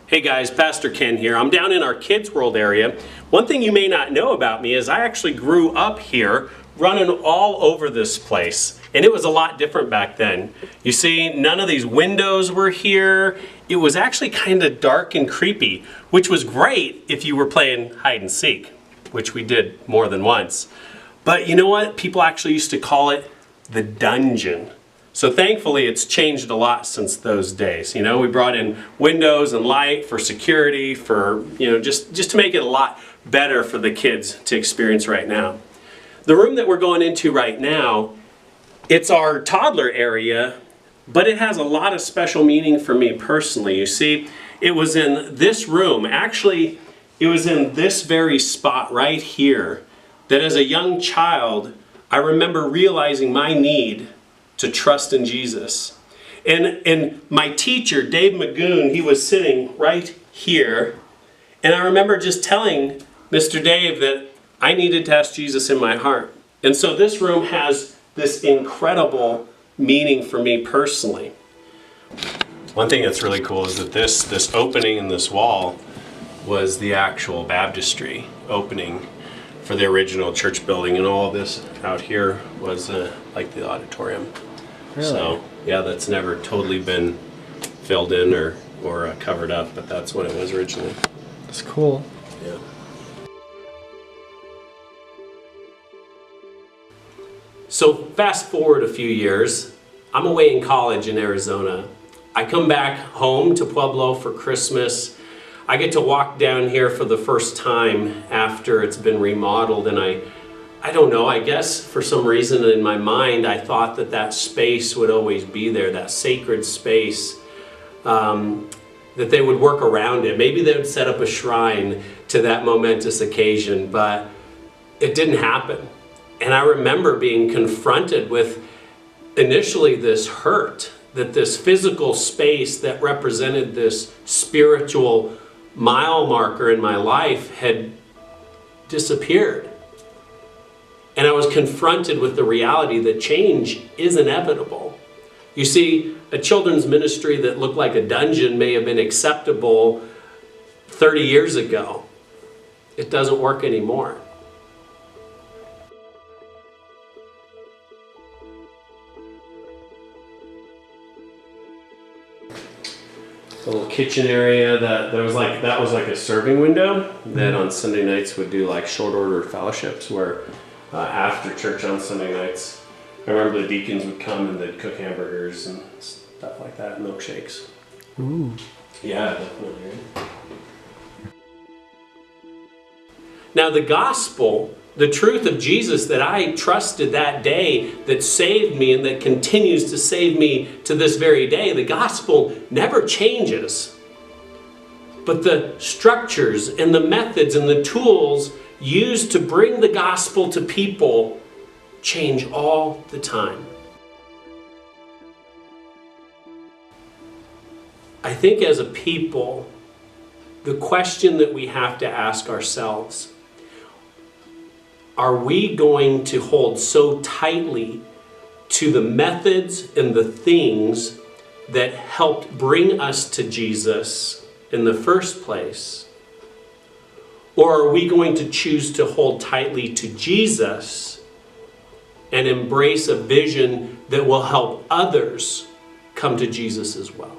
Hey guys, Pastor Ken here. I'm down in our Kids World area. One thing you may not know about me is I actually grew up here running all over this place. And it was a lot different back then. You see, none of these windows were here. It was actually kind of dark and creepy, which was great if you were playing hide and seek, which we did more than once. But you know what? People actually used to call it the dungeon. So thankfully, it's changed a lot since those days. You know, we brought in windows and light for security, for, just to make it a lot better for the kids to experience right now. The room that we're going into right now, it's our toddler area, but it has a lot of special meaning for me personally. You see, it was in this room, actually, it was in this very spot right here, that as a young child, I remember realizing my need to trust in Jesus. And my teacher, Dave Magoon, he was sitting right here. And I remember just telling Mr. Dave that I needed to ask Jesus in my heart. And so this room has this incredible meaning for me personally. One thing that's really cool is that this opening in this wall was the actual baptistry opening for the original church building, and all of this out here was like the auditorium. Really? So yeah, that's never totally been filled in or covered up, but that's what it was originally. That's cool. Yeah. So fast forward a few years, I'm away in college in Arizona. I come back home to Pueblo for Christmas. I get to walk down here for the first time after it's been remodeled, and I don't know, I guess for some reason in my mind I thought that space would always be there, that sacred space, that they would work around it. Maybe they would set up a shrine to that momentous occasion, but it didn't happen. And I remember being confronted with initially this hurt, that this physical space that represented this spiritual mile marker in my life had disappeared. And I was confronted with the reality that change is inevitable. You see, a children's ministry that looked like a dungeon may have been acceptable 30 years ago. It doesn't work anymore. A little kitchen area that was like a serving window that on Sunday nights would do like short order fellowships where after church on Sunday nights, I remember the deacons would come and they'd cook hamburgers and stuff like that, milkshakes. Ooh. Yeah, definitely. Now the gospel, the truth of Jesus that I trusted that day, that saved me and that continues to save me to this very day, the gospel never changes. But the structures and the methods and the tools used to bring the gospel to people change all the time. I think as a people, the question that we have to ask ourselves, are we going to hold so tightly to the methods and the things that helped bring us to Jesus in the first place? Or are we going to choose to hold tightly to Jesus and embrace a vision that will help others come to Jesus as well?